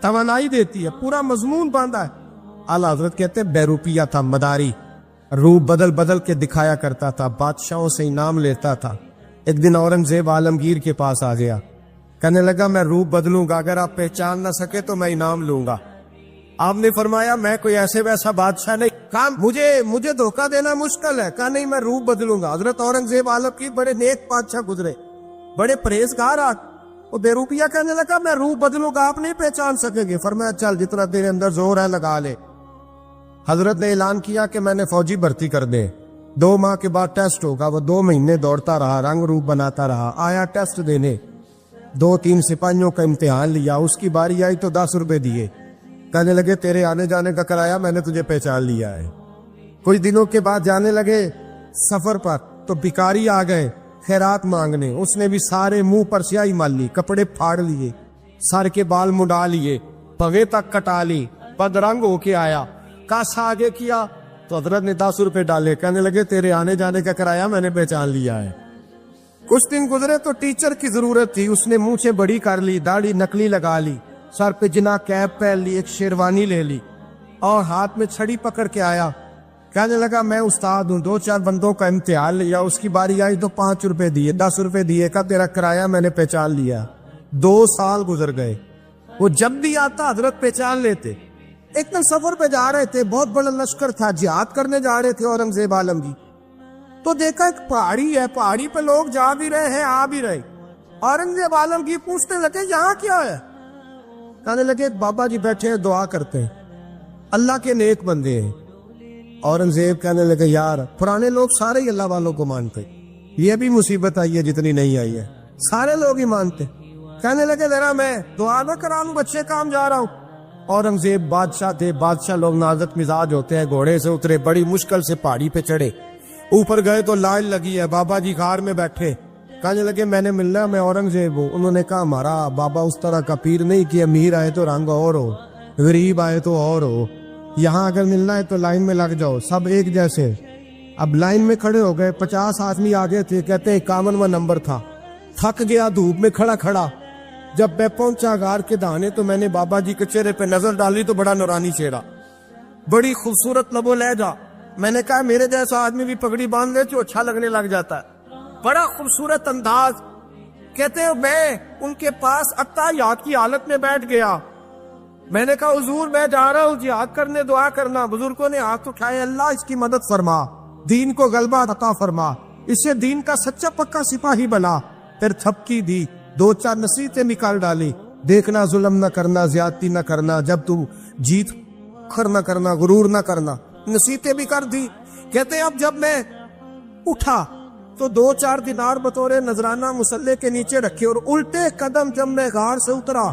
توانائی دیتی ہے, پورا مضمون باندھا ہے. اعلیٰ حضرت کہتے ہیں بہروپیہ تھا, مداری, روپ بدل بدل کے دکھایا کرتا تھا, بادشاہوں سے انعام لیتا تھا. ایک دن اورنگزیب عالمگیر کے پاس آ گیا, کہنے لگا میں روپ بدلوں گا, اگر آپ پہچان نہ سکے تو میں انعام لوں گا. آپ نے فرمایا میں کوئی ایسے ویسا بادشاہ نہیں, کہا مجھے دھوکہ دینا مشکل ہے. کہا نہیں میں روپ بدلوں گا. حضرت اورنگزیب عالمگیر بڑے نیک بادشاہ گزرے, بڑے پرہیزگار. وہ بہروپیہ کہنے لگا میں روپ بدلوں گا, آپ نہیں پہچان سکیں گے. فرمایا چل جتنا تیرے اندر زور ہے لگا لے. حضرت نے اعلان کیا کہ میں نے فوجی بھرتی کر دے, 2 ماہ کے بعد ٹیسٹ ہوگا. وہ 2 مہینے دوڑتا رہا, رنگ روپ بناتا رہا, آیا ٹیسٹ دینے, 2-3 سپاہیوں کا امتحان لیا. اس کی باری آئی تو 10 روپے دیے, کہنے لگے تیرے آنے جانے کا کرایہ میں نے تجھے پہچان لیا ہے. کچھ دنوں کے بعد جانے لگے سفر پر, تو بھکاری آ گئے خیرات مانگنے. اس نے بھی سارے منہ پر سیاہی مال لی, کپڑے پھاڑ لیے, سر کے بال مڈا لیے, پگے تک کٹا لی, بدرنگ ہو کے آیا. کاسا آگے کیا تو حضرت نے 10 روپے ڈالے, کہنے لگے تیرے آنے جانے کا کرایہ میں نے پہچان لیا ہے. کچھ دن گزرے تو ٹیچر کی ضرورت تھی, اس نے مونچھیں بڑی کر لی, داڑھی نکلی لگا لی, سر پہ جنا کیپ پہن لی, ایک شیروانی لے لی اور ہاتھ میں چھڑی پکڑ کے آیا. کہنے لگا میں استاد ہوں, 2-4 بندوں کا امتحان لیا, اس کی باری آئی تو 5 روپے دیے, 10 روپے دیے, کہا تیرا کرایہ میں نے پہچان لیا. 2 سال گزر گئے. وہ جب بھی آتا حضرت پہچان لیتے. ایک دن سفر پہ جا رہے تھے, بہت بڑا لشکر تھا, جہاد کرنے جا رہے تھے اورنگزیب عالمگیر. تو دیکھا ایک پہاڑی ہے, پہاڑی پہ لوگ جا بھی رہے ہیں آ بھی رہے. اورنگزیب عالمگیر پوچھنے لگے یہاں کیا ہے؟ کہنے لگے بابا جی بیٹھے ہیں دعا کرتے ہیں, اللہ کے نیک بندے ہیں. اورنگزیب کہنے لگے یار پرانے لوگ سارے ہی اللہ والوں کو مانتے, یہ بھی مصیبت آئی ہے جتنی نہیں آئی ہے, سارے لوگ ہی مانتے. کہنے لگے ذرا میں دعا نہ کرا لوں, بچے کام جا رہا ہوں. اورنگزیب بادشاہ تھے, بادشاہ لوگ نازک مزاج ہوتے ہیں. گھوڑے سے اترے, بڑی مشکل سے پہاڑی پہ چڑھے, اوپر گئے تو لائن لگی ہے, بابا جی غار میں بیٹھے. کہنے لگے میں نے ملنا, میں اورنگزیب ہوں. انہوں نے کہا ہمارا بابا اس طرح کا پیر نہیں کہ امیر آئے تو رنگ اور ہو, غریب آئے تو اور ہو. یہاں اگر ملنا ہے تو لائن میں لگ جاؤ, سب ایک جیسے. اب لائن میں کھڑے ہو گئے, 50 آدمی آگے تھے, کہتے 51واں نمبر تھا. تھک گیا دھوپ میں کھڑا کھڑا. جب میں پہنچا غار کے دہانے تو میں نے بابا جی کے چہرے پہ نظر ڈالی تو بڑا نورانی چہرہ, بڑی خوبصورت لب و لہجہ. میں نے کہا میرے جیسا آدمی بھی پگڑی باندھ لے تو اچھا لگنے لگ جاتا ہے, بڑا خوبصورت انداز. کہتے ہیں میں ان کے پاس اتحیات کی حالت میں بیٹھ گیا. میں نے کہا حضور میں جا رہا ہوں جہاد کرنے, دعا کرنا. بزرگوں نے ہاتھ اٹھائے, اللہ اس کی مدد فرما, دین کو غلبہ عطا فرما, اسے دین کا سچا پکا سپاہی بنا. پھر تھپکی دی, 2-4 نصیحتیں نکال ڈالی, دیکھنا ظلم نہ کرنا, زیادتی نہ کرنا, جب تم جیت کر نہ کرنا, غرور نہ کرنا, نصیحتیں بھی کر دی. کہتے ہیں اب جب میں اٹھا تو 2-4 دینار بطور نذرانہ مسلح کے نیچے رکھے, اور الٹے قدم جب میں غار سے اترا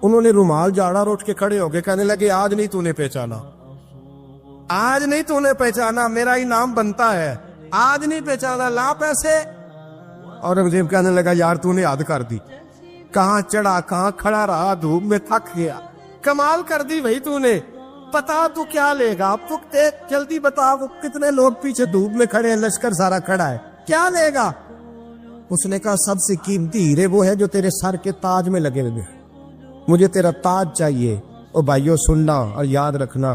انہوں نے رومال جاڑا اور اٹھ کے کھڑے ہو گئے. کہنے لگے آج نہیں تو نے پہچانا, آج نہیں تو نے پہچانا, میرا انعام بنتا ہے, آج نہیں پہچانا, لا پیسے. اورنگزیب کہنے لگا یار تو نے حد کر دی, کہاں چڑھا کہاں کھڑا رہا, دھوپ میں تھک گیا, کمال کر دی بھائی تو نے. پتا تو کیا لے گا, اب تو جلدی بتا, وہ کتنے لوگ پیچھے دھوپ میں کھڑے ہیں, لشکر سارا کھڑا ہے, کیا لے گا؟ اس نے کہا سب سے قیمتی ہیرے وہ ہے جو تیرے سر کے تاج میں لگے ہوئے, مجھے تیرا تاج چاہیے. او بھائیو سننا اور یاد رکھنا,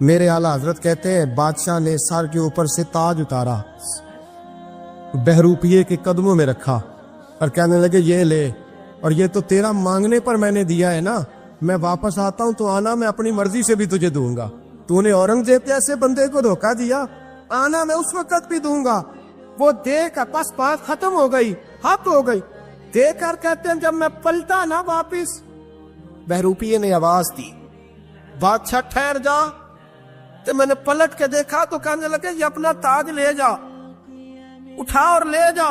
میرے اعلیٰ حضرت کہتے ہیں بادشاہ نے سر کے اوپر سے تاج اتارا, بہروپیے کے قدموں میں رکھا اور کہنے لگے یہ لے, اور یہ تو تیرا مانگنے پر میں نے دیا ہے نا, میں واپس آتا ہوں تو آنا, میں اپنی مرضی سے بھی تجھے دوں گا. تو نے اورنگزیب جیسے بندے کو دھوکہ دیا, آنا میں اس وقت بھی دوں گا. وہ دے کر بس بات ختم ہو گئی, حق ہو گئی. دے کر کہتے ہیں جب میں پلٹا نا واپس, بہروپیے نے آواز دی بادشاہ ٹھہر جا. تو میں نے پلٹ کے دیکھا تو کہنے لگے یہ اپنا تاج لے جا, اٹھا اور لے جا.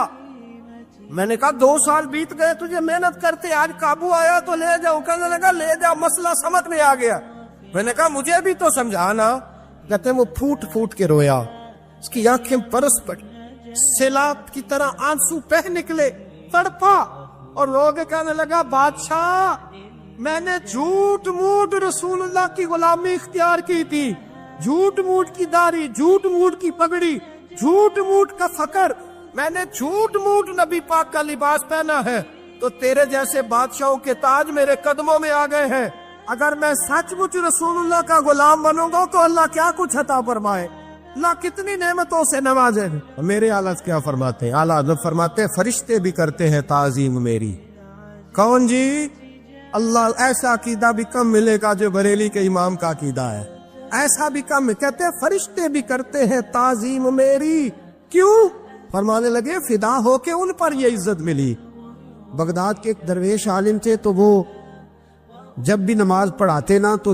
میں نے کہا 2 سال بیت گئے تجھے محنت کرتے, آج قابو آیا تو لے جاؤ. کہنے لگا لے جا, مسئلہ سمجھ میں آ گیا. میں نے کہا مجھے بھی تو سمجھانا. کہتے ہیں وہ پھوٹ پھوٹ کے رویا, اس کی آنکھیں برس پڑی, سیلاب کی طرح آنسو بہہ نکلے, تڑپا اور رو کے کہنے لگا بادشاہ میں نے جھوٹ موٹ رسول اللہ کی غلامی اختیار کی تھی, جھوٹ موٹ کی داڑھی, جھوٹ موٹ کی پگڑی, جھوٹ موٹ کا فقر, میں نے جھوٹ موٹ نبی پاک کا لباس پہنا ہے, تو تیرے جیسے بادشاہوں کے تاج میرے قدموں میں آ گئے ہیں. اگر میں سچ مچ رسول اللہ کا غلام بنوں گا تو اللہ کیا کچھ عطا فرمائے، اللہ کتنی نعمتوں سے نوازے۔ میرے اعلیٰ کیا فرماتے ہیں؟ اعلیٰ حضرت فرماتے ہیں فرشتے بھی کرتے ہیں تعظیم میری۔ کون جی؟ اللہ ایسا عقیدہ بھی کم ملے گا جو بریلی کے امام کا عقیدہ ہے، ایسا بھی کم۔ کہتے ہیں فرشتے بھی کرتے ہیں تعظیم میری۔ کیوں؟ فرمانے لگے فدا ہو کے ان پر یہ عزت ملی۔ بغداد کے ایک درویش عالم تھے، تو وہ جب بھی نماز پڑھاتے نا تو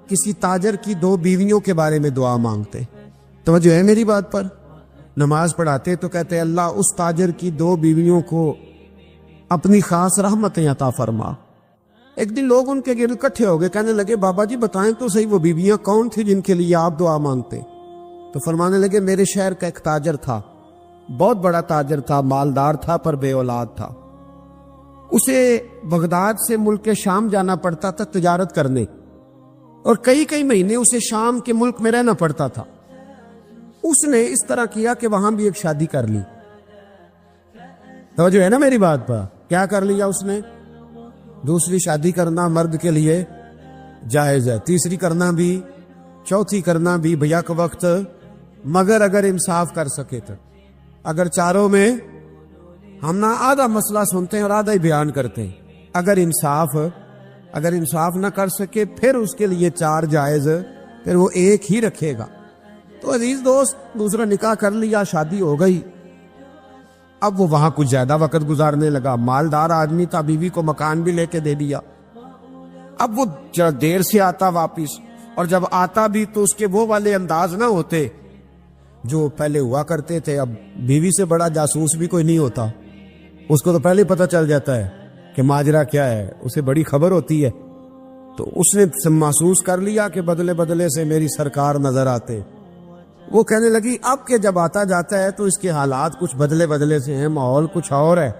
کسی تاجر کی 2 بیویوں کے بارے میں دعا مانگتے۔ توجہ ہے میری بات پر؟ نماز پڑھاتے تو کہتے اللہ اس تاجر کی 2 بیویوں کو اپنی خاص رحمتیں عطا فرما۔ ایک دن لوگ ان کے گرد اکٹھے ہو گئے، کہنے لگے بابا جی بتائیں تو صحیح وہ بیویاں کون تھی جن کے لیے آپ دعا مانگتے؟ تو فرمانے لگے میرے شہر کا ایک تاجر تھا، بہت بڑا تاجر تھا، مالدار تھا پر بے اولاد تھا۔ اسے بغداد سے ملک شام جانا پڑتا تھا تجارت کرنے، اور کئی مہینے اسے شام کے ملک میں رہنا پڑتا تھا۔ اس نے اس طرح کیا کہ وہاں بھی ایک شادی کر لی۔ توجہ ہے نا میری بات پر؟ کیا کر لیا اس نے؟ دوسری شادی کرنا مرد کے لیے جائز ہے، تیسری کرنا بھی، چوتھی کرنا بھی بھیا کے وقت، مگر اگر انصاف کر سکے تو۔ اگر چاروں میں ہم نہ آدھا مسئلہ سنتے ہیں اور آدھا ہی بیان کرتے ہیں، اگر انصاف نہ کر سکے پھر اس کے لیے 4 جائز، پھر وہ ایک ہی رکھے گا۔ تو عزیز دوست دوسرا نکاح کر لیا، شادی ہو گئی۔ اب وہ وہاں کچھ زیادہ وقت گزارنے لگا، مالدار آدمی تھا، بیوی کو مکان بھی لے کے دے دیا۔ اب وہ دیر سے آتا واپس، اور جب آتا بھی تو اس کے وہ والے انداز نہ ہوتے جو پہلے ہوا کرتے تھے۔ اب بیوی سے بڑا جاسوس بھی کوئی نہیں ہوتا، اس کو تو پہلے پتہ چل جاتا ہے کہ ماجرا کیا ہے، اسے بڑی خبر ہوتی ہے۔ تو اس نے محسوس کر لیا کہ بدلے سے میری سرکار نظر آتے۔ وہ کہنے لگی اب کہ جب آتا جاتا ہے تو اس کے حالات کچھ بدلے سے ہیں، ماحول کچھ اور ہے۔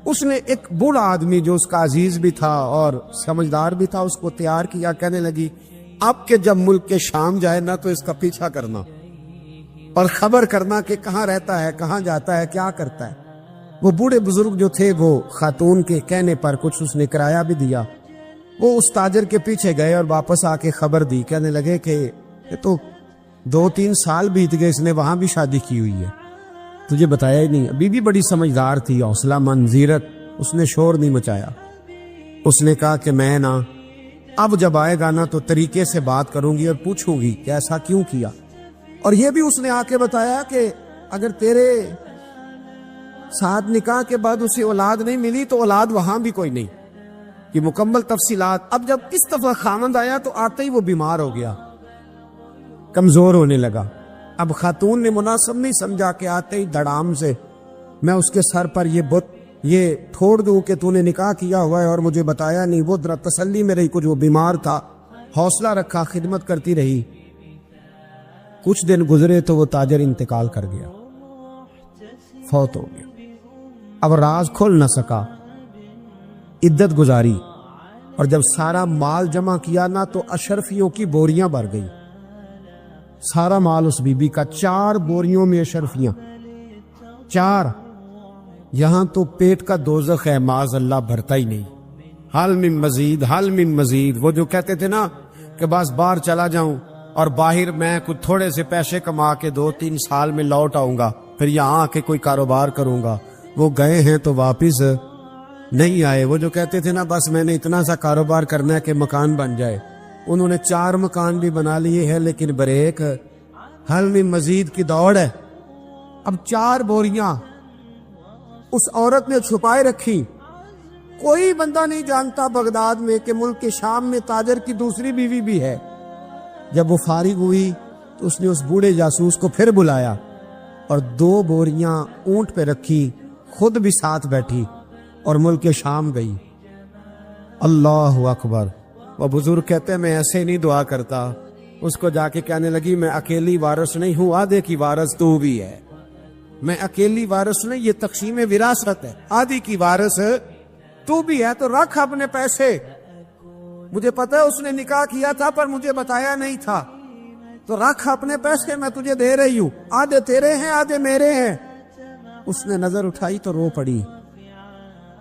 اس نے ایک بوڑھا آدمی جو اس کا عزیز بھی تھا اور سمجھدار بھی تھا اس کو تیار کیا، کہنے لگی اب کہ جب ملک کے شام جائے نا تو اس کا پیچھا کرنا اور خبر کرنا کہ کہاں رہتا ہے، کہاں جاتا ہے، کیا کرتا ہے۔ وہ بوڑھے بزرگ جو تھے وہ خاتون کے کہنے پر کچھ اس نے کرایہ بھی دیا۔ وہ اس تاجر کے پیچھے گئے اور واپس آ کے خبر دی، کہنے لگے کہ یہ تو 2-3 سال بیت گئے، اس نے وہاں بھی شادی کی ہوئی ہے، تجھے بتایا ہی نہیں۔ بی بی بڑی سمجھدار تھی، حوصلہ مند، زیرک، اس نے شور نہیں مچایا۔ اس نے کہا کہ میں نا اب جب آئے گا نا تو طریقے سے بات کروں گی اور پوچھوں گی کہ ایسا کیوں کیا۔ اور یہ بھی اس نے آ کے بتایا کہ اگر تیرے ساتھ نکاح کے بعد اسے اولاد نہیں ملی تو اولاد وہاں بھی کوئی نہیں، یہ مکمل تفصیلات۔ اب جب اس دفعہ خامند آیا تو آتے ہی وہ بیمار ہو گیا، کمزور ہونے لگا۔ اب خاتون نے مناسب نہیں سمجھا کہ آتے ہی دڑام سے میں اس کے سر پر یہ ٹھوڑ دوں کہ تو نے نکاح کیا ہوا ہے اور مجھے بتایا نہیں۔ وہ ذرا تسلی میں رہی، کچھ وہ بیمار تھا، حوصلہ رکھا، خدمت کرتی رہی۔ کچھ دن گزرے تو وہ تاجر انتقال کر گیا، فوت ہو گیا۔ اب راز کھل نہ سکا، عدت گزاری، اور جب سارا مال جمع کیا نا تو اشرفیوں کی بوریاں بھر گئی۔ سارا مال اس بی بی کا، 4 بوریوں میں اشرفیاں، 4۔ یہاں تو پیٹ کا دوزخ ہے، معاذ اللہ بھرتا ہی نہیں۔ حل من مزید، حل من مزید۔ وہ جو کہتے تھے نا کہ بس باہر چلا جاؤں اور باہر میں کچھ تھوڑے سے پیسے کما کے 2-3 سال میں لوٹ آؤں گا، پھر یہاں آ کے کوئی کاروبار کروں گا، وہ گئے ہیں تو واپس نہیں آئے۔ وہ جو کہتے تھے نا بس میں نے اتنا سا کاروبار کرنا ہے کہ مکان بن جائے، انہوں نے 4 مکان بھی بنا لیے ہیں، لیکن بریک حل من مزید کی دوڑ ہے۔ اب 4 بوریاں اس عورت نے چھپائے رکھی، کوئی بندہ نہیں جانتا بغداد میں کہ ملک کے شام میں تاجر کی دوسری بیوی بھی ہے۔ جب وہ فارغ ہوئی تو اس نے اس بوڑھے جاسوس کو پھر بلایا اور 2 بوریاں اونٹ پہ رکھی، خود بھی ساتھ بیٹھی اور ملک شام گئی۔ اللہ اکبر۔ وہ بزرگ کہتے ہیں میں ایسے نہیں دعا کرتا۔ اس کو جا کے کہنے لگی میں اکیلی وارث نہیں ہوں، آدھے کی وارث تو بھی ہے۔ میں اکیلی وارث نہیں، یہ تقسیم وراثت ہے، آدھی کی وارث تو بھی ہے، تو رکھ اپنے پیسے۔ مجھے پتا ہے اس نے نکاح کیا تھا پر مجھے بتایا نہیں تھا، تو رکھ اپنے پیسے، میں تجھے دے رہی ہوں، آدھے تیرے ہیں آدھے میرے ہیں۔ اس نے نظر اٹھائی تو رو پڑی،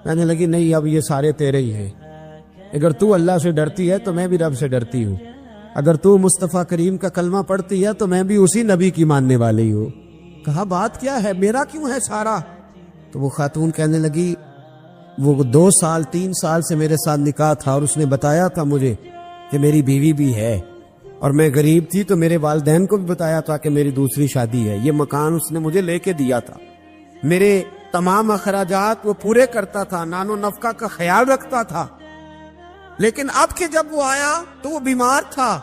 کہنے لگی نہیں اب یہ سارے تیرے ہی ہیں۔ اگر تو اللہ سے ڈرتی ہے تو میں بھی رب سے ڈرتی ہوں، اگر تو مصطفیٰ کریم کا کلمہ پڑھتی ہے تو میں بھی اسی نبی کی ماننے والی ہوں۔ کہا بات کیا ہے، میرا کیوں ہے سارا؟ تو وہ خاتون کہنے لگی وہ 2 سال 3 سال سے میرے ساتھ نکاح تھا اور اس نے بتایا تھا مجھے کہ میری بیوی بھی ہے، اور میں غریب تھی تو میرے والدین کو بھی بتایا تھا کہ میری دوسری شادی ہے۔ یہ مکان اس نے مجھے لے کے دیا تھا، میرے تمام اخراجات وہ پورے کرتا تھا، نان و نفقہ کا خیال رکھتا تھا، لیکن اب کہ جب وہ آیا تو وہ بیمار تھا۔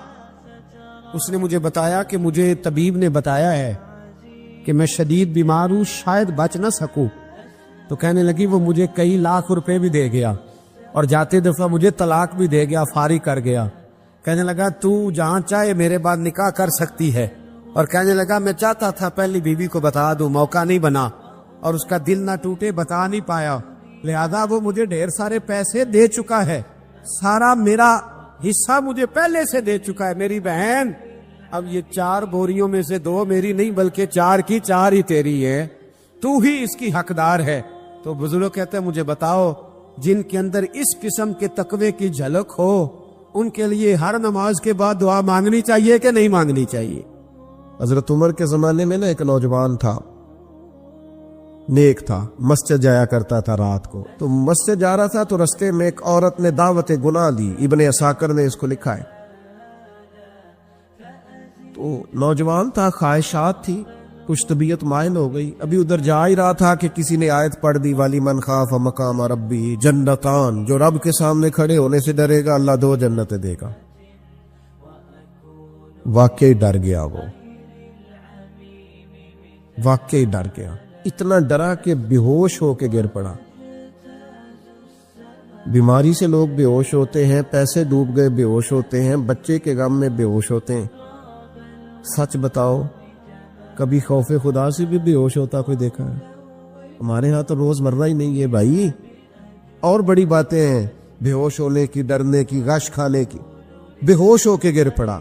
اس نے مجھے بتایا کہ مجھے طبیب نے بتایا ہے کہ میں شدید بیمار ہوں، شاید بچ نہ سکوں۔ تو کہنے لگی وہ مجھے کئی لاکھ روپے بھی دے گیا اور جاتے دفعہ مجھے طلاق بھی دے گیا، فارغ کر گیا۔ کہنے لگا تو جہاں چاہے میرے بعد نکاح کر سکتی ہے، اور کہنے لگا میں چاہتا تھا پہلی بیوی کو بتا دوں، موقع نہیں بنا اور اس کا دل نہ ٹوٹے، بتا نہیں پایا، لہذا وہ مجھے ڈھیر سارے پیسے دے چکا ہے، سارا میرا حصہ مجھے پہلے سے دے چکا ہے۔ میری بہن اب یہ 4 بوریوں میں سے 2 میری نہیں بلکہ 4 کی 4 ہی تیری ہے، تو ہی اس کی حقدار ہے۔ تو بزرگ کہتے ہیں مجھے بتاؤ جن کے اندر اس قسم کے تقوی کی جھلک ہو ان کے لیے ہر نماز کے بعد دعا مانگنی چاہیے کہ نہیں مانگنی چاہیے؟ حضرت عمر کے زمانے میں نا ایک نوجوان تھا، نیک تھا، مسجد جایا کرتا تھا رات کو۔ تو مسجد جا رہا تھا تو رستے میں ایک عورت نے دعوت گناہ دی، ابن عساکر نے اس کو لکھا ہے۔ تو نوجوان تھا، خواہشات تھی، کچھ طبیعت مائل ہو گئی، ابھی ادھر جا ہی رہا تھا کہ کسی نے آیت پڑھ دی والی من خاف مقام ربی جنتان، جو رب کے سامنے کھڑے ہونے سے ڈرے گا اللہ 2 جنتیں دے گا۔ واقعی ڈر گیا، وہ واقعی ڈر گیا، اتنا ڈرا کہ بے ہوش ہو کے گر پڑا۔ بیماری سے لوگ بے ہوش ہوتے ہیں، پیسے ڈوب گئے بے ہوش ہوتے ہیں، بچے کے غم میں بے ہوش ہوتے ہیں۔ سچ بتاؤ کبھی خوف خدا سے بھی بے ہوش ہوتا کوئی دیکھا ہے؟ ہمارے ہاں تو روز مرہ ہی نہیں ہے بھائی، اور بڑی باتیں ہیں بے ہوش ہونے کی، ڈرنے کی، غش کھانے کی۔ بے ہوش ہو کے گر پڑا،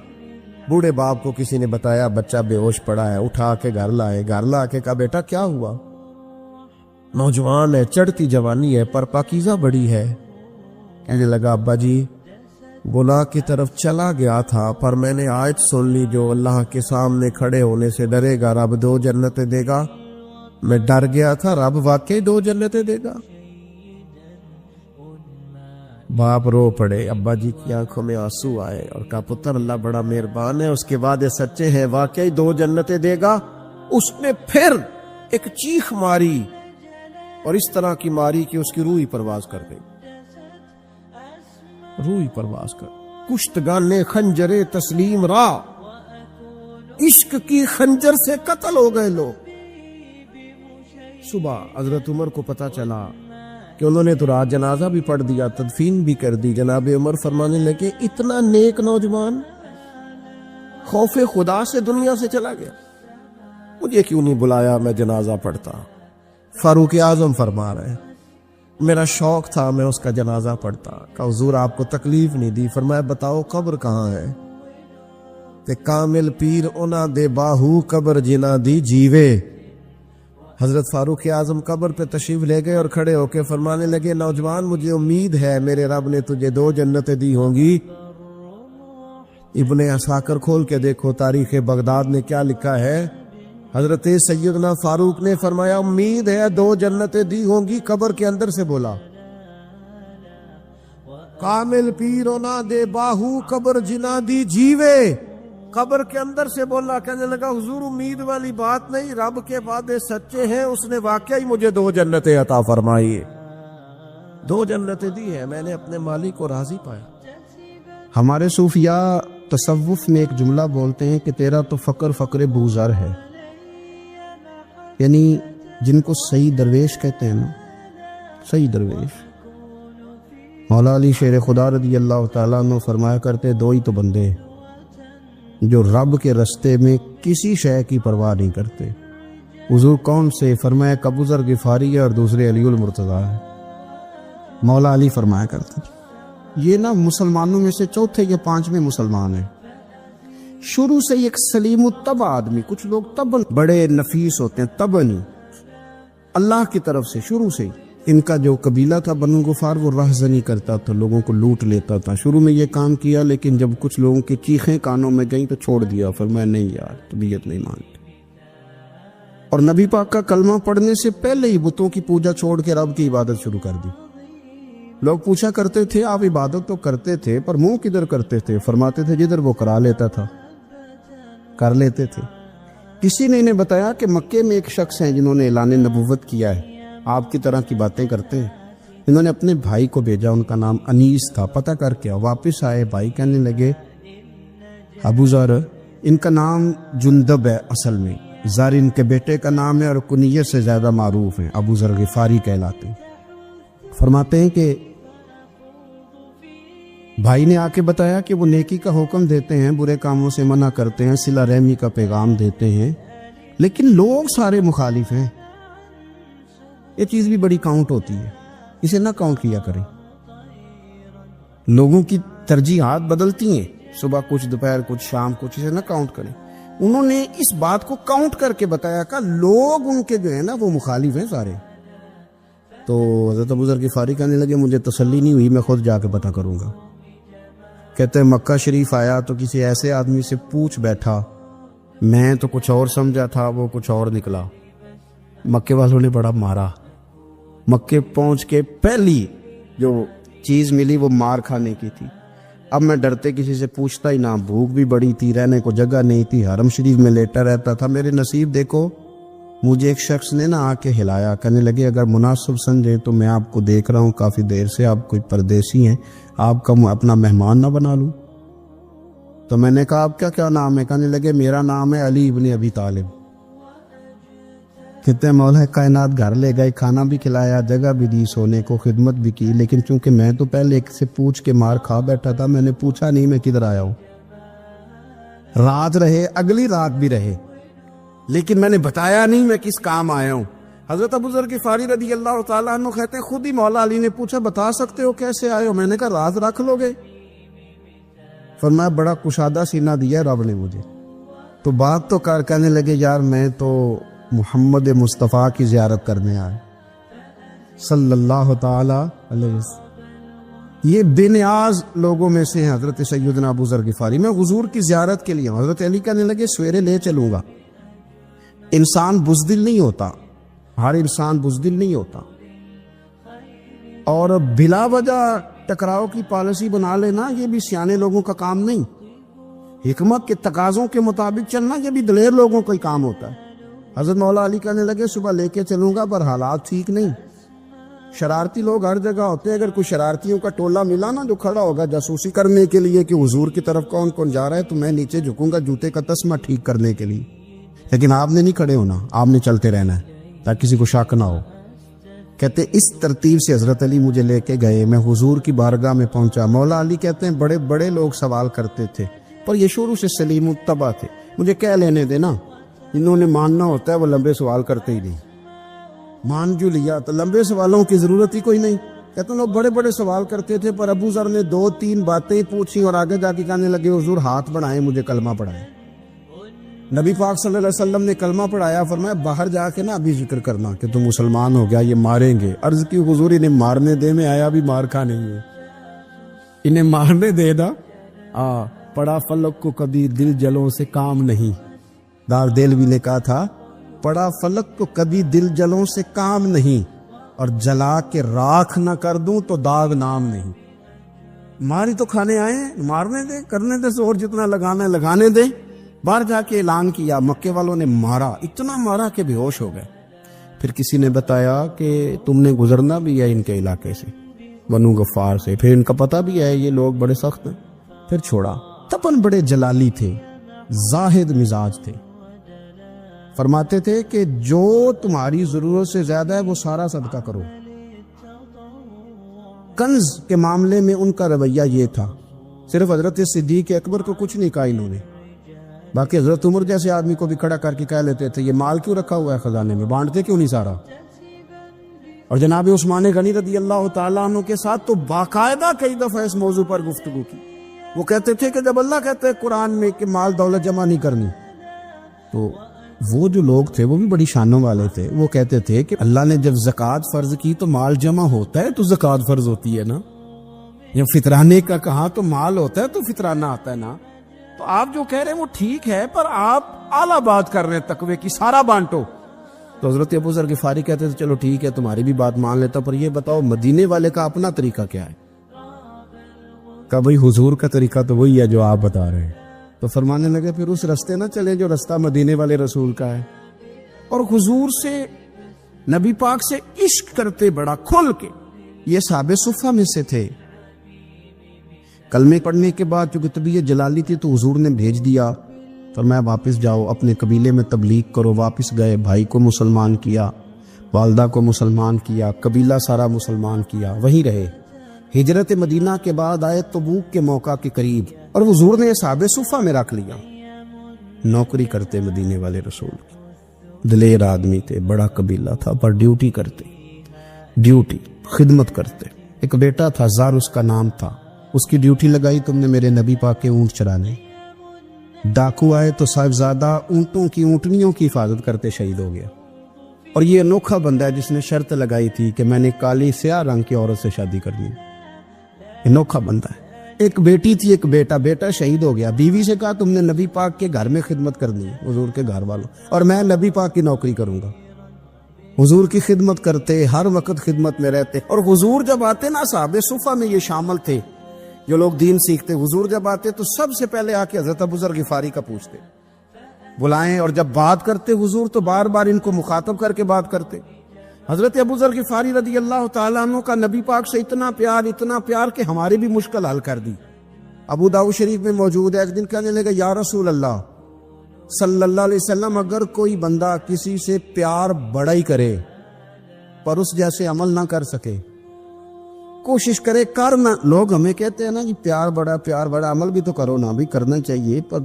بوڑھے باپ کو کسی نے بتایا بچہ بے ہوش پڑا ہے، اٹھا کے گھر لائے، گھر لا کے کہا بیٹا کیا ہوا؟ نوجوان ہے، چڑھتی جوانی ہے پر پاکیزہ بڑی ہے۔ کہنے لگا ابا جی گناہ کی طرف چلا گیا تھا، پر میں نے آیت سن لی جو اللہ کے سامنے کھڑے ہونے سے ڈرے گا رب 2 جنتیں دے گا۔ میں ڈر گیا تھا، رب واقعی 2 جنتیں دے گا۔ باپ رو پڑے، ابا جی کی آنکھوں میں آنسو آئے اور کہا پتر اللہ بڑا مہربان ہے، اس کے وعدے سچے ہیں، واقعی 2 جنتیں دے گا۔ اس نے پھر ایک چیخ ماری اور اس طرح کی ماری کہ اس کی روح ہی پرواز کر گئی، روح ہی پرواز کر۔ کشتگانے خنجر تسلیم را، عشق کی خنجر سے قتل ہو گئے لوگ۔ صبح حضرت عمر کو پتا چلا کہ انہوں نے تو رات جنازہ بھی پڑھ دیا، تدفین بھی کر دی۔ جناب عمر فرمانے لگے اتنا نیک نوجوان خوف خدا سے دنیا سے چلا گیا، مجھے کیوں نہیں بلایا میں جنازہ پڑھتا؟ فاروق اعظم فرما رہے ہیں میرا شوق تھا میں اس کا جنازہ پڑھتا۔ کہا حضور آپ کو تکلیف نہیں دی؟ فرمایا بتاؤ قبر کہاں ہے؟ کہ کامل پیر اونا دے باہو قبر جنا دی جیوے۔ حضرت فاروق اعظم قبر پہ تشریف لے گئے اور کھڑے ہو کے فرمانے لگے نوجوان مجھے امید ہے میرے رب نے تجھے 2 جنتیں دی ہوں گی۔ ابن عساکر کھول کے دیکھو تاریخ بغداد نے کیا لکھا ہے۔ حضرت سیدنا فاروق نے فرمایا امید ہے 2 جنتیں دی ہوں گی، قبر کے اندر سے بولا کامل پیرو نہ دے باہو قبر جنا دی جیوے، قبر کے اندر سے بولا۔ کہنے لگا حضور امید والی بات نہیں، رب کے وعدے سچے ہیں، اس نے واقعی مجھے 2 جنتیں عطا فرمائی، 2 جنتیں دی ہیں، میں نے اپنے مالک کو راضی پایا۔ ہمارے صوفیاء تصوف میں ایک جملہ بولتے ہیں کہ تیرا تو فقر فقر بوزر ہے، یعنی جن کو صحیح درویش کہتے ہیں نا، صحیح درویش۔ مولا علی شیر خدا رضی اللہ تعالیٰ عنہ فرمایا کرتے 2 ہی تو بندے جو رب کے رستے میں کسی شے کی پرواہ نہیں کرتے۔ حضور کون سے؟ فرمایا ایک ابو ذر غفاری ہے اور دوسرے علی المرتضیٰ ہے۔ مولا علی فرمایا کرتے یہ نا مسلمانوں میں سے 4 یا 5ویں مسلمان ہیں، شروع سے ایک سلیم الطبع آدمی، کچھ لوگ طبع بڑے نفیس ہوتے ہیں، طبع نہیں، اللہ کی طرف سے شروع سے ان کا جو قبیلہ تھا بنو غفار وہ رہزنی کرتا تھا، لوگوں کو لوٹ لیتا تھا. شروع میں یہ کام کیا، لیکن جب کچھ لوگوں کی چیخیں کانوں میں گئیں تو چھوڑ دیا، فرمایا نہیں یار طبیعت نہیں مانتی. اور نبی پاک کا کلمہ پڑھنے سے پہلے ہی بتوں کی پوجا چھوڑ کے رب کی عبادت شروع کر دی. لوگ پوچھا کرتے تھے آپ عبادت تو کرتے تھے پر منہ کدھر کرتے تھے؟ فرماتے تھے جدھر وہ کرا لیتا تھا کر لیتے تھے. کسی نے انہیں بتایا کہ مکے میں ایک شخص ہیں جنہوں نے اعلان نبوت کیا ہے، آپ کی طرح کی باتیں کرتے ہیں. انہوں نے اپنے بھائی کو بھیجا، ان کا نام انیس تھا، پتہ کر کے واپس آئے. بھائی کہنے لگے ابو ذر، ان کا نام جندب ہے، اصل میں ذر ان کے بیٹے کا نام ہے اور کنیت سے زیادہ معروف ہیں، ابو ذر غفاری کہلاتے ہیں. فرماتے ہیں کہ بھائی نے آ کے بتایا کہ وہ نیکی کا حکم دیتے ہیں، برے کاموں سے منع کرتے ہیں، صلہ رحمی کا پیغام دیتے ہیں، لیکن لوگ سارے مخالف ہیں. یہ چیز بھی بڑی کاؤنٹ ہوتی ہے، اسے نہ کاؤنٹ کیا کریں. لوگوں کی ترجیحات بدلتی ہیں، صبح کچھ دوپہر کچھ شام کچھ، اسے نہ کاؤنٹ کریں. انہوں نے اس بات کو کاؤنٹ کر کے بتایا کہ لوگ ان کے جو ہے نا وہ مخالف ہیں سارے. تو حضرت ابو ذر غفاری کہنے لگے مجھے تسلی نہیں ہوئی، میں خود جا کے پتہ کروں گا. کہتے ہیں مکہ شریف آیا تو کسی ایسے آدمی سے پوچھ بیٹھا، میں تو کچھ اور سمجھا تھا، وہ کچھ اور نکلا. مکے والوں نے بڑا مارا. مکے پہنچ کے پہلی جو چیز ملی وہ مار کھانے کی تھی. اب میں ڈرتے کسی سے پوچھتا ہی نہ، بھوک بھی بڑی تھی، رہنے کو جگہ نہیں تھی، حرم شریف میں لیٹا رہتا تھا. میرے نصیب دیکھو، مجھے ایک شخص نے نہ آ کے ہلایا. کہنے لگے اگر مناسب سمجھے تو میں آپ کو دیکھ رہا ہوں کافی دیر سے، آپ کوئی پردیسی ہیں، آپ کا اپنا مہمان نہ بنا لوں. تو میں نے کہا آپ کا کیا نام ہے؟ کہنے لگے میرا نام ہے علی ابن ابی طالب. کہتے ہیں مولا کائنات گھر لے گئے، کھانا بھی کھلایا، جگہ بھی دی، سونے کو خدمت بھی کی، لیکن چونکہ میں تو پہلے ایک سے پوچھ کے مار کھا بیٹھا تھا، میں نے پوچھا نہیں میں کدھر آیا ہوں. رات رہے، اگلی رات بھی رہے، لیکن میں نے بتایا نہیں میں کس کام آیا ہوں. حضرت ابو ذر غفاری رضی اللہ تعالیٰ عنہ کہتے ہیں خود ہی مولا علی نے پوچھا بتا سکتے ہو کیسے آئے ہو؟ میں نے کہا راز رکھ لو گے. فرمایا بڑا کشادہ سینہ دیا رب نے مجھے. تو بات تو کہنے لگے یار میں تو محمد مصطفیٰ کی زیارت کرنے آئے صلی اللہ تعالی علیہ وسلم. یہ بے نیاز لوگوں میں سے ہیں حضرت سیدنا ابو ذر غفاری. میں حضور کی زیارت کے لیے ہوں. حضرت علی کہنے لگے سویرے لے چلوں گا. انسان بزدل نہیں ہوتا، ہر انسان بزدل نہیں ہوتا، اور بلا وجہ ٹکراؤ کی پالیسی بنا لینا یہ بھی سیانے لوگوں کا کام نہیں. حکمت کے تقاضوں کے مطابق چلنا یہ بھی دلیر لوگوں کا ہی کام ہوتا ہے. حضرت مولا علی کہنے لگے صبح لے کے چلوں گا پر حالات ٹھیک نہیں. شرارتی لوگ ہر جگہ ہوتے ہیں. اگر کوئی شرارتیوں کا ٹولہ ملا نا جو کھڑا ہوگا جاسوسی کرنے کے لیے کہ حضور کی طرف کون کون جا رہا ہے، تو میں نیچے جھکوں گا جوتے کا تسمہ ٹھیک کرنے کے لیے. لیکن آپ نے نہیں کھڑے ہونا، آپ نے چلتے رہنا ہے تاکہ کسی کو شک نہ ہو. کہتے اس ترتیب سے حضرت علی مجھے لے کے گئے. میں حضور کی بارگاہ میں پہنچا. مولا علی کہتے ہیں بڑے بڑے لوگ سوال کرتے تھے پر یہ شروع سے سلیم الطبع تھے. مجھے کہہ لینے دینا، انہوں نے ماننا ہوتا ہے وہ لمبے سوال کرتے ہی نہیں. مان جو لیا تو لمبے سوالوں کی ضرورت ہی کوئی نہیں. کہتے ہیں لوگ بڑے بڑے سوال کرتے تھے پر ابو ذر نے 2-3 باتیں پوچھی اور آگے جا کے کہنے لگے حضور ہاتھ بڑھائیں مجھے کلمہ پڑھائیں. نبی پاک صلی اللہ علیہ وسلم نے کلمہ پڑھایا. فرمایا باہر جا کے نا ابھی ذکر کرنا کہ تم مسلمان ہو گیا، یہ ماریں گے. عرض کی حضور انہیں مارنے دے، میں آیا بھی مار کھانے میں، انہیں مارنے دے نا. پڑا فلک کو کبھی دل جلوں سے کام نہیں. دار دلوی نے کہا تھا پڑا فلک کو کبھی دل جلوں سے کام نہیں، اور جلا کے راکھ نہ کر دوں تو داغ نام نہیں. ماری تو کھانے آئے ہیں، مارنے دے، کرنے دے زور جتنا لگانا ہے لگانے دے. باہر جا کے اعلان کیا. مکے والوں نے مارا، اتنا مارا کہ بے ہوش ہو گئے. پھر کسی نے بتایا کہ تم نے گزرنا بھی ہے ان کے علاقے سے، بنو غفار سے، پھر ان کا پتہ بھی ہے یہ لوگ بڑے سخت ہیں. پھر چھوڑا. تپن بڑے جلالی تھے، زاہد مزاج تھے. فرماتے تھے کہ جو تمہاری ضرورت سے زیادہ ہے وہ سارا صدقہ کرو. کنز کے معاملے میں ان کا رویہ یہ تھا. صرف حضرت صدیق اکبر کو کچھ نہیں کہا انہوں نے، باقی حضرت عمر جیسے آدمی کو بھی کھڑا کر کے کہہ لیتے تھے یہ مال کیوں رکھا ہوا ہے خزانے میں، بانٹتے کیوں نہیں سارا. اور جناب عثمان غنی رضی اللہ تعالیٰ عنہ کے ساتھ تو باقاعدہ کئی دفعہ اس موضوع پر گفتگو کی. وہ کہتے تھے کہ جب اللہ کہتے ہیں قرآن میں کہ مال دولت جمع نہیں کرنی، تو وہ جو لوگ تھے وہ بھی بڑی شانوں والے تھے. وہ کہتے تھے کہ اللہ نے جب زکوٰۃ فرض کی تو مال جمع ہوتا ہے تو زکوٰۃ فرض ہوتی ہے نا. جب فطرانے کا کہا تو مال ہوتا ہے تو فطرانہ آتا ہے نا. تو آپ جو کہہ رہے ہیں وہ ٹھیک ہے، پر آپ اعلیٰ بات کر رہے ہیں تقوی کی، سارا بانٹو. تو حضرت ابو ذر غفاری کہتے تھے چلو ٹھیک ہے تمہاری بھی بات مان لیتا، پر یہ بتاؤ مدینے والے کا اپنا طریقہ کیا ہے؟ کہ بھئی حضور کا طریقہ تو وہی ہے جو آپ بتا رہے ہیں. تو فرمانے لگے پھر اس رستے نہ چلے جو رستہ مدینے والے رسول کا ہے. اور حضور سے، نبی پاک سے عشق کرتے بڑا کھل کے. یہ صحابہ صفہ میں سے تھے. کلمے پڑھنے کے بعد چونکہ طبیعت جلالی تھی تو حضور نے بھیج دیا، فرمایا واپس جاؤ اپنے قبیلے میں تبلیغ کرو. واپس گئے، بھائی کو مسلمان کیا، والدہ کو مسلمان کیا، قبیلہ سارا مسلمان کیا، وہیں رہے. ہجرت مدینہ کے بعد آئے تبوک کے موقع کے قریب، اور حضور نے صحابہ صفہ میں رکھ لیا. نوکری کرتے مدینے والے رسول کی، دلیر آدمی تھے، بڑا قبیلہ تھا، پر ڈیوٹی کرتے، ڈیوٹی خدمت کرتے. ایک بیٹا تھا زار اس کا نام تھا، اس کی ڈیوٹی لگائی تم نے میرے نبی پاک کے اونٹ چرانے. ڈاکو آئے تو صاحبزادہ اونٹوں کی، اونٹنیوں کی حفاظت کرتے شہید ہو گیا. اور یہ انوکھا بندہ ہے جس نے شرط لگائی تھی کہ میں نے کالی سیاہ رنگ کی عورت سے شادی کرنی. انوکھا بندہ ہے. ایک بیٹی تھی، ایک بیٹا، بیٹا شہید ہو گیا. بیوی سے کہا تم نے نبی پاک کے گھر میں خدمت کرنی ہے، حضور کے گھر والوں، اور میں نبی پاک کی نوکری کروں گا. حضور کی خدمت کرتے، ہر وقت خدمت میں رہتے. اور حضور جب آتے نا، صحابہ صفہ میں یہ شامل تھے جو لوگ دین سیکھتے. حضور جب آتے تو سب سے پہلے آ کے حضرت ابو ذر غفاری کا پوچھتے، بلائیں. اور جب بات کرتے حضور تو بار بار ان کو مخاطب کر کے بات کرتے. حضرت ابو ذر غفاری رضی اللہ تعالیٰ عنہ کا نبی پاک سے اتنا پیار کہ ہماری بھی مشکل حل کر دی. ابو داؤد شریف میں موجود ہے. ایک دن کہنے لگا یا رسول اللہ صلی اللہ علیہ وسلم، اگر کوئی بندہ کسی سے پیار بڑا ہی کرے پر اس جیسے عمل نہ کر سکے، کوشش کرے کرنا. لوگ ہمیں کہتے ہیں نا کہ پیار بڑا، عمل بھی تو کرو نا. بھی کرنا چاہیے، پر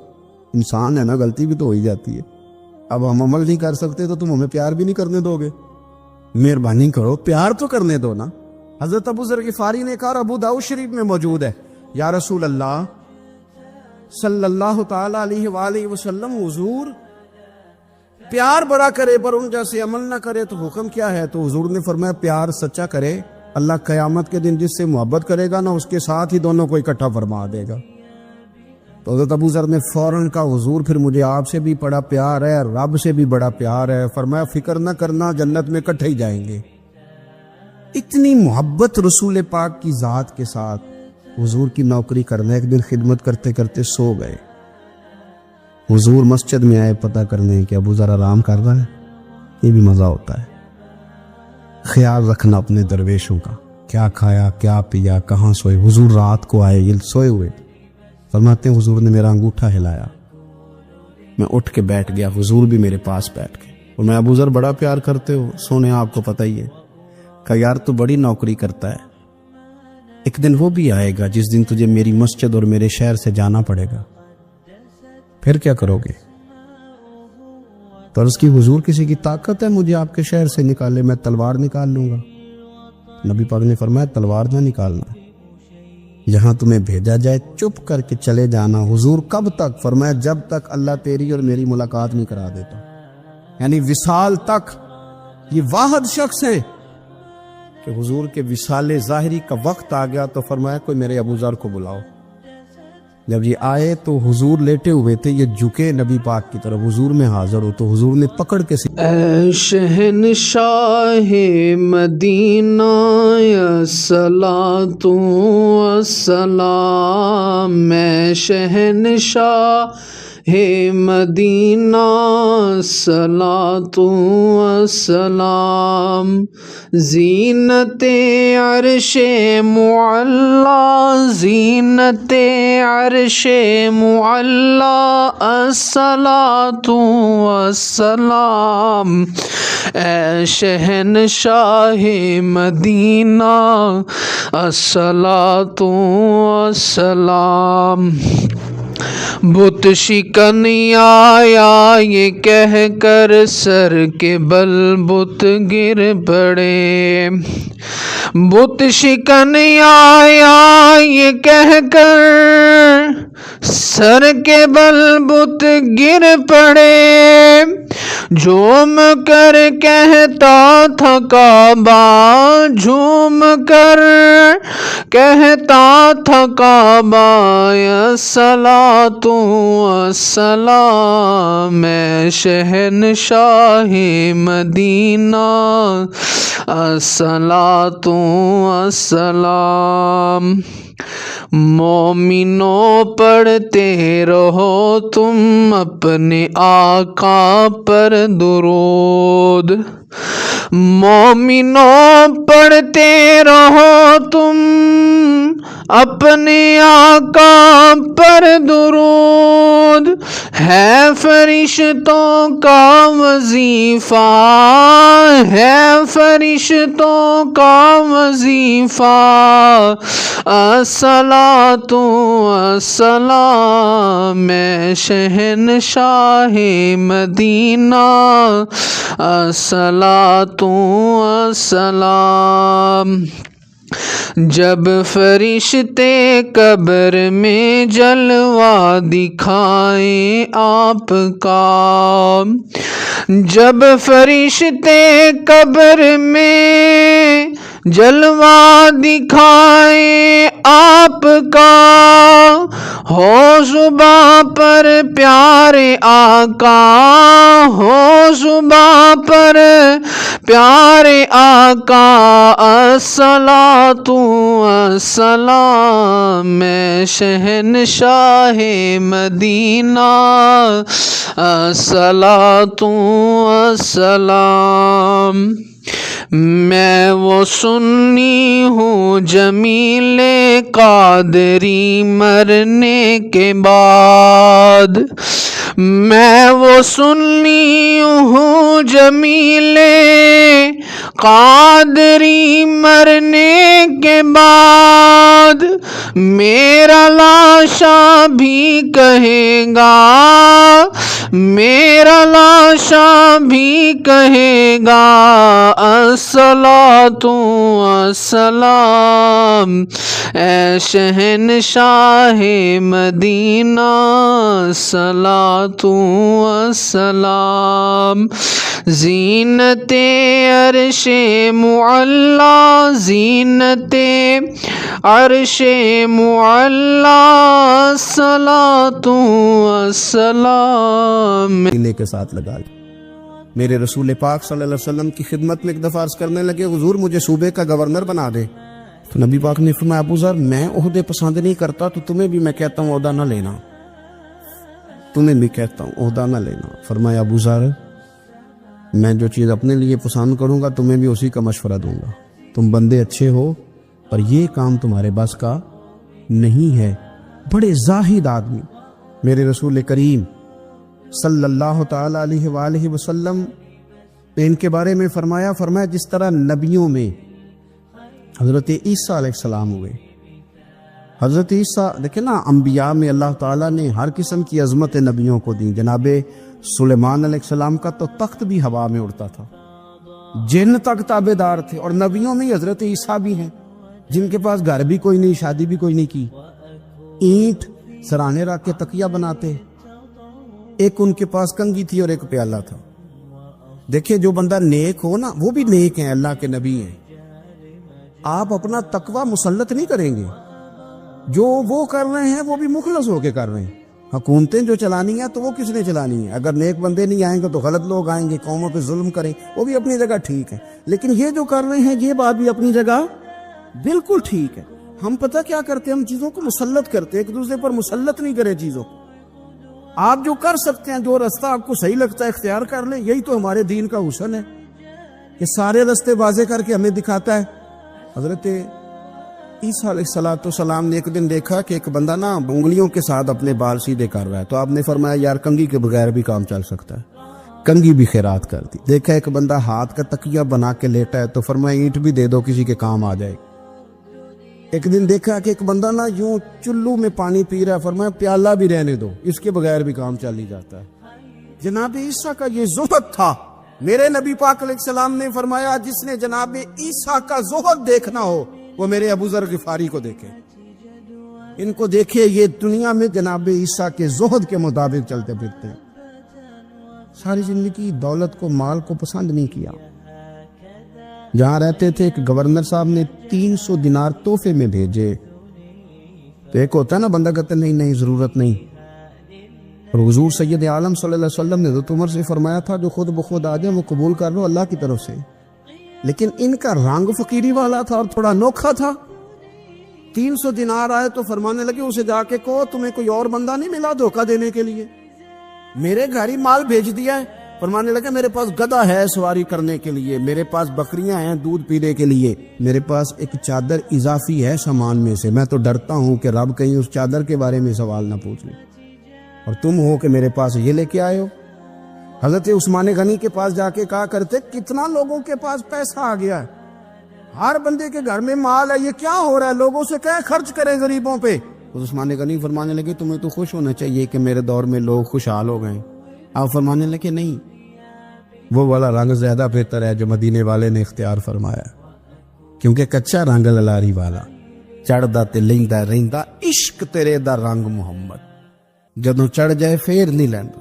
انسان ہے نا، غلطی بھی تو ہو ہی جاتی ہے. اب ہم عمل نہیں کر سکتے تو تم ہمیں پیار بھی نہیں کرنے دو گے؟ مہربانی کرو، پیار تو کرنے دو نا. حضرت ابو ذر غفاری نے کہا، ابو داؤد شریف میں موجود ہے، یا رسول اللہ صلی اللہ تعالی علیہ وآلہ وسلم، حضور پیار بڑا کرے پر ان جیسے عمل نہ کرے تو حکم کیا ہے؟ تو حضور نے فرمایا پیار سچا کرے، اللہ قیامت کے دن جس سے محبت کرے گا نا اس کے ساتھ ہی دونوں کو اکٹھا فرما دے گا. تو حضرت ابو ذر نے فوراً کہا، حضور پھر مجھے آپ سے بھی بڑا پیار ہے، رب سے بھی بڑا پیار ہے. فرمایا فکر نہ کرنا، جنت میں اکٹھے ہی جائیں گے. اتنی محبت رسول پاک کی ذات کے ساتھ. حضور کی نوکری کرنا. ایک دن خدمت کرتے کرتے سو گئے. حضور مسجد میں آئے پتہ کرنے کہ ابو ذر آرام کر رہا ہے. یہ بھی مزہ ہوتا ہے، خیال رکھنا اپنے درویشوں کا، کیا کھایا، کیا پیا، کہاں سوئے. حضور رات کو آئے، یہ سوئے ہوئے. فرماتے ہیں حضور نے میرا انگوٹھا ہلایا، میں اٹھ کے بیٹھ گیا، حضور بھی میرے پاس بیٹھ گئے. اور میں ابو ذر بڑا پیار کرتے ہو، سونے آپ کو پتہ ہی ہے. کہ یار تو بڑی نوکری کرتا ہے، ایک دن وہ بھی آئے گا جس دن تجھے میری مسجد اور میرے شہر سے جانا پڑے گا، پھر کیا کرو گے؟ تو عرض کی حضور کسی کی طاقت ہے مجھے آپ کے شہر سے نکالے؟ میں تلوار نکال لوں گا. نبی پاک نے فرمایا تلوار نہ نکالنا، یہاں تمہیں بھیجا جائے چپ کر کے چلے جانا. حضور کب تک؟ فرمایا جب تک اللہ تیری اور میری ملاقات نہیں کرا دیتا، یعنی وصال تک. یہ واحد شخص ہے کہ حضور کے وصال ظاہری کا وقت آ گیا تو فرمایا کوئی میرے ابو ذر کو بلاؤ. جب یہ آئے تو حضور لیٹے ہوئے تھے، یہ جھکے نبی پاک کی طرف، حضور میں حاضر ہو تو حضور نے پکڑ کے اے شہنشاہ مدینہ الصلاۃ والسلام، میں شہنشاہ مدینہ الصلاۃ والسلام، زینت عرش معلی، زینت عرش معلی الصلاۃ والسلام، اے شہنشاہ مدینہ الصلاۃ والسلام. بت شکن آیا یہ کہہ کر سر کے بل بت گر پڑے، بت شکن آیا یہ کہہ کر سر کے بل بت گر پڑے، جھوم کر کہتا تھا کعبہ، جھوم کر کہتا تھا کعبہ، الصلاۃ والسلام، میں شہنشاہ مدینہ، الصلاۃ والسلام۔ مومنوں پڑھتے رہو تم اپنے آقا پر درود، مومنوں پڑھتے رہو تم اپنے آقا پر درود، ہے فرشتوں کا وظیفہ، ہے فرشتوں کا وظیفہ، الصلاۃ والسلام، میں شہنشاہ مدینہ، الصلاۃ والسلام۔ جب فرشتے قبر میں جلوہ دکھائیں آپ کا، جب فرشتے قبر میں جلوہ دکھائیں آپ کا، ہو زباں پر پیارے آقا، ہو زباں پر پیارے آقا، الصلاۃ والسلام، میں شہنشاہ مدینہ، الصلاۃ والسلام۔ میں وہ سنی ہوں جمیل قادری مرنے کے بعد، میں وہ سنی ہوں جمیل قادری مرنے کے بعد، میرا لاشا بھی کہے گا، میرا لاشا بھی کہے گا، الصلاۃ والسلام، اے شہنشاہ مدینہ، الصلاۃ والسلام۔ زینت عرش معلی، زینت عرش معلی، الصلاۃ والسلام۔ سینے کے ساتھ لگا لی۔ میرے رسول پاک صلی اللہ علیہ وسلم کی خدمت میں ایک دفعہ عرض کرنے لگے، حضور مجھے صوبے کا گورنر بنا دے۔ تو نبی پاک نے فرمایا ابو ذر میں عہدے پسند نہیں کرتا، تو تمہیں بھی میں کہتا ہوں عہدہ نہ لینا، تمہیں بھی کہتا ہوں عہدہ نہ لینا۔ فرمایا ابو ذر میں جو چیز اپنے لیے پسند کروں گا تمہیں بھی اسی کا مشورہ دوں گا، تم بندے اچھے ہو پر یہ کام تمہارے بس کا نہیں ہے۔ بڑے زاہد آدمی میرے رسول کریم صلی اللہ تعالی علیہ وآلہ وسلم نے ان کے بارے میں فرمایا جس طرح نبیوں میں حضرت عیسیٰ علیہ السلام ہوئے، حضرت عیسیٰ دیکھیں نا، انبیاء میں اللہ تعالیٰ نے ہر قسم کی عظمت نبیوں کو دی۔ جناب سلیمان علیہ السلام کا تو تخت بھی ہوا میں اڑتا تھا، جن تک تابع دار تھے، اور نبیوں میں حضرت عیسیٰ بھی ہیں جن کے پاس گھر بھی کوئی نہیں، شادی بھی کوئی نہیں کی، اینٹ سرانے رکھ کے تکیہ بناتے، ایک ان کے پاس کنگھی تھی اور ایک پیالہ تھا۔ دیکھیں جو بندہ نیک ہو نا وہ بھی نیک ہیں، اللہ کے نبی ہیں۔ آپ اپنا تقوی مسلط نہیں کریں گے، جو وہ کر رہے ہیں وہ بھی مخلص ہو کے کر رہے ہیں۔ حکومتیں جو چلانی ہیں تو وہ کس نے چلانی ہے؟ اگر نیک بندے نہیں آئیں گے تو غلط لوگ آئیں گے، قوموں پہ ظلم کریں، وہ بھی اپنی جگہ ٹھیک ہے، لیکن یہ جو کر رہے ہیں یہ بات بھی اپنی جگہ بالکل ٹھیک ہے۔ ہم پتہ کیا کرتے ہیں، ہم چیزوں کو مسلط کرتے ہیں، ایک دوسرے پر مسلط نہیں کرے چیزوں کو۔ آپ جو کر سکتے ہیں، جو رستہ آپ کو صحیح لگتا ہے اختیار کر لیں، یہی تو ہمارے دین کا حسن ہے کہ سارے رستے واضح کر کے ہمیں دکھاتا ہے۔ حضرت عیسیٰ علیہ السلام نے ایک دن دیکھا کہ ایک بندہ نا انگلیوں کے ساتھ اپنے بال سیدھے کر رہا ہے، تو آپ نے فرمایا یار کنگھی کے بغیر بھی کام چل سکتا ہے، کنگھی بھی خیرات کر دی۔ دیکھا ایک بندہ ہاتھ کا تکیہ بنا کے لیٹا ہے، تو فرمایا اینٹ بھی دے دو، کسی کے کام آ جائے۔ ایک دن دیکھا کہ ایک بندہ نا یوں چلو میں پانی پی رہا ہے، فرمایا پیالہ بھی رہنے دو، اس کے بغیر بھی کام چل ہی جاتا ہے۔ جناب عیسیٰ کا یہ زہد تھا۔ میرے نبی پاک علیہ السلام نے فرمایا جس نے جناب عیسیٰ کا زہد دیکھنا ہو وہ میرے ابو ذر غفاری کو دیکھے، ان کو دیکھے، یہ دنیا میں جناب عیسیٰ کے زہد کے مطابق چلتے پھرتے ہیں۔ ساری زندگی دولت کو، مال کو پسند نہیں کیا۔ جہاں رہتے تھے ایک گورنر صاحب نے 300 دینار تحفے میں بھیجے، تو ایک ہوتا ہے نا بندہ کہتا نہیں نہیں ضرورت نہیں، اور حضور سید عالم صلی اللہ علیہ وسلم نے حضرت عمر سے فرمایا تھا جو خود بخود آ جائے وہ قبول کر لو اللہ کی طرف سے، لیکن ان کا رنگ فقیری والا تھا اور تھوڑا انوکھا تھا۔ 300 دینار آئے تو فرمانے لگے اسے جا کے کہو تمہیں کوئی اور بندہ نہیں ملا دھوکہ دینے کے لیے، میرے گھر ہی مال بھیج دیا ہے۔ فرمانے لگے میرے پاس گدھا ہے سواری کرنے کے لیے، میرے پاس بکریاں ہیں دودھ پینے کے لیے، میرے پاس ایک چادر اضافی ہے سامان میں سے، میں تو ڈرتا ہوں کہ رب کہیں اس چادر کے بارے میں سوال نہ پوچھ لے، اور تم ہو کہ میرے پاس یہ لے کے آئے ہو۔ حضرت عثمان غنی کے پاس جا کے کہا کرتے کتنا لوگوں کے پاس پیسہ آ گیا ہے، ہر بندے کے گھر میں مال ہے، یہ کیا ہو رہا ہے، لوگوں سے کہیں خرچ کریں غریبوں پہ۔ عثمان غنی فرمانے لگے تمہیں تو خوش ہونا چاہیے کہ میرے دور میں لوگ خوشحال ہو گئے۔ آپ فرمانے لگے نہیں، وہ والا رنگ زیادہ بہتر ہے جو مدینے والے نے اختیار فرمایا، کیونکہ کچا رنگ للاری والا چڑھدا تے لیندا رہندا عشق تیرے دا رنگ محمد، جدوں چڑھ جائے پھر نہیں لیندا۔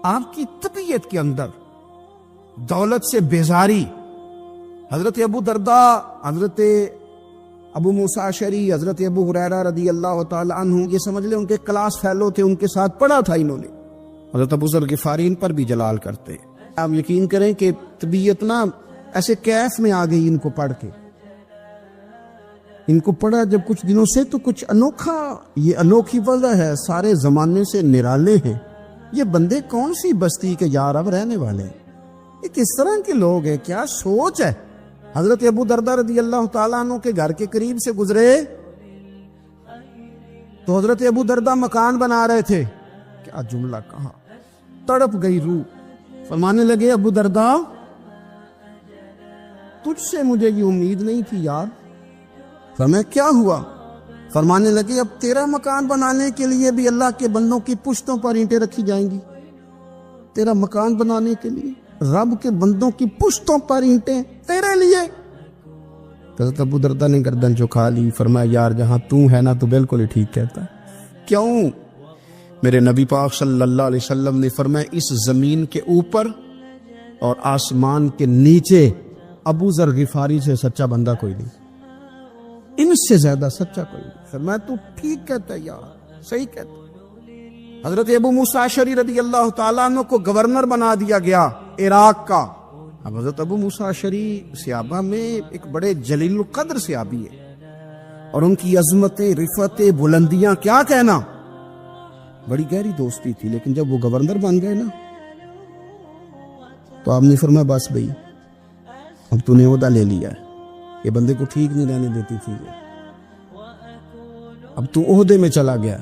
آپ کی طبیعت کے اندر دولت سے بیزاری، حضرت ابو درداء، حضرت ابو موسیٰ اشعری، حضرت ابو ہریرہ رضی اللہ تعالی عنہ، یہ سمجھ لیں ان کے کلاس فیلو تھے، ان کے ساتھ پڑھا تھا انہوں نے۔ حضرت ابو ذر غفاری ان پر بھی جلال کرتے۔ آپ یقین کریں کہ طبیعت نا ایسے کیف میں آ گئی ان کو پڑھ کے، ان کو پڑھا جب کچھ دنوں سے تو کچھ انوکھا، یہ انوکھی وجہ ہے، سارے زمانے سے نرالے ہیں، یہ بندے کون سی بستی کے یار اب رہنے والے ہیں، یہ کس طرح کے لوگ ہیں، کیا سوچ ہے۔ حضرت ابو درداء رضی اللہ تعالیٰ عنہ کے گھر کے قریب سے گزرے تو حضرت ابو درداء مکان بنا رہے تھے، کیا جملہ کہا، تڑپ گئی روح۔ فرمانے لگے ابو درداء تجھ سے مجھے یہ امید نہیں تھی یار۔ فرمایا کیا ہوا؟ فرمانے لگے اب تیرا مکان بنانے کے لیے بھی اللہ کے بندوں کی پشتوں پر اینٹیں رکھی جائیں گی، تیرا مکان بنانے کے لیے رب کے بندوں کی پشتوں پر اینٹیں تیرے لیے۔ حضرت ابو درداء نے گردن جھکا لی، فرمایا یار جہاں تو ہے نا تو بالکل ہی ٹھیک کہتا ہے۔ کیوں؟ میرے نبی پاک صلی اللہ علیہ وسلم نے فرمایا اس زمین کے اوپر اور آسمان کے نیچے ابو ذر غفاری سے سچا بندہ کوئی نہیں، ان سے زیادہ سچا کوئی نہیں۔ فرمایا تو ٹھیک کہتا ہے یار، صحیح کہتا۔ حضرت ابو موسیٰ اشعری رضی اللہ تعالیٰ عنہ کو گورنر بنا دیا گیا عراق کا۔ اب حضرت ابو موسیٰ اشعری صحابہ میں ایک بڑے جلیل القدر صحابی ہے، اور ان کی عظمتیں، رفعتیں، بلندیاں کیا کہنا، بڑی گہری دوستی تھی۔ لیکن جب وہ گورنر بن گئے نا تو آپ نے فرمایا بس بھئی اب تو نے عہدہ لے لیا ہے، یہ بندے کو ٹھیک نہیں رہنے دیتی تھی، اب تو عہدے میں چلا گیا۔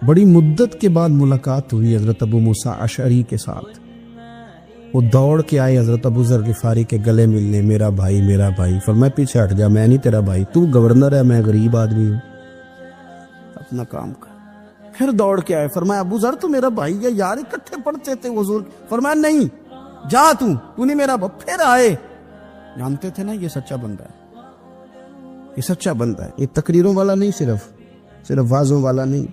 بڑی مدت کے بعد ملاقات ہوئی حضرت ابو موسیٰ اشعری کے ساتھ، وہ دوڑ کے آئے حضرت ابو ذر غفاری کے گلے ملنے، میرا بھائی میرا بھائی۔ فرمایا پیچھے ہٹ جا، میں نہیں تیرا بھائی، تو گورنر ہے، میں غریب آدمی ہوں، اپنا کام کر۔ پھر دوڑ کے آئے، فرمایا ابو ذر تو میرا بھائی ہے یار، اکٹھے پڑھتے تھے حضور۔ فرمایا نہیں جا، تو نہیں میرا بھائی۔ پھر آئے، جانتے تھے نا یہ سچا بندہ ہے، یہ سچا بندہ ہے، یہ تقریروں والا نہیں، صرف وعظوں والا نہیں،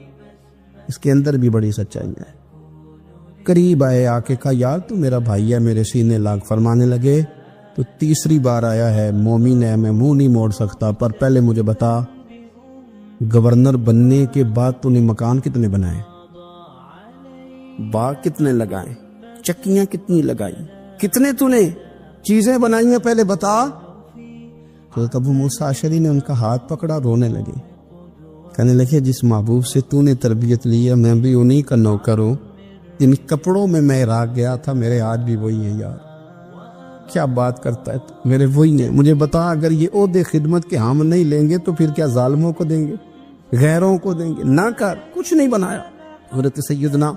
اس کے اندر بھی بڑی سچائی ہے۔ قریب آئے، آ کے کہا یار تو میرا بھائی ہے، میرے سینے لاگ۔ فرمانے لگے تو تیسری بار آیا ہے، مومن ہے، میں منہ نہیں موڑ سکتا، پر پہلے مجھے بتا گورنر بننے کے بعد تو نے مکان کتنے بنائے، باغ کتنے لگائے، چکیاں کتنی لگائی، کتنے تو نے چیزیں بنائی ہیں، پہلے بتا۔ حضرت ابو موسیٰ اشعری نے ان کا ہاتھ پکڑا، رونے لگے، کہنے لگے جس محبوب سے تو نے تربیت لی ہے میں بھی انہی کا نوکر ہوں، ان کپڑوں میں میں عراق گیا تھا، میرے آج بھی وہی ہیں یار، کیا بات کرتا ہے تو میرے وہی نے۔ مجھے بتا اگر یہ عہدے خدمت کے ہم نہیں لیں گے تو پھر کیا ظالموں کو دیں گے، غیروں کو دیں گے، نہ کر، کچھ نہیں بنایا۔ حضرت سیدنا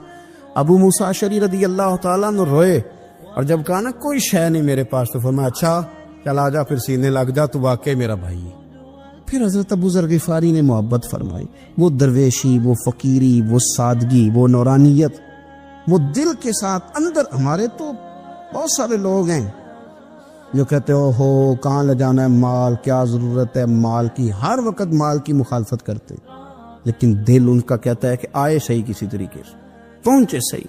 ابو موسیٰ اشعری رضی اللہ تعالیٰ عنہ روئے، اور جب کہا نا کوئی شے نہیں میرے پاس، تو فرمایا اچھا چل آ جا، پھر سینے لگ جا، تو واقعی میرا بھائی ہے۔ پھر حضرت ابو ذر غفاری نے محبت فرمائی، وہ درویشی، وہ فقیری، وہ سادگی، وہ نورانیت، وہ دل کے ساتھ اندر۔ ہمارے تو بہت سارے لوگ ہیں جو کہتے ہو کہاں لے جانا ہے مال، کیا ضرورت ہے مال کی، ہر وقت مال کی مخالفت کرتے، لیکن دل ان کا کہتا ہے کہ آئے صحیح، کسی طریقے سے پہنچے صحیح۔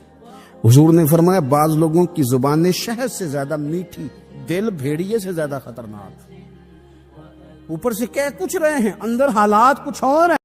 حضور نے فرمایا بعض لوگوں کی زبانیں شہد سے زیادہ میٹھی، دل بھیڑیے سے زیادہ خطرناک۔ اوپر سے کہہ کچھ رہے ہیں، اندر حالات کچھ اور ہیں۔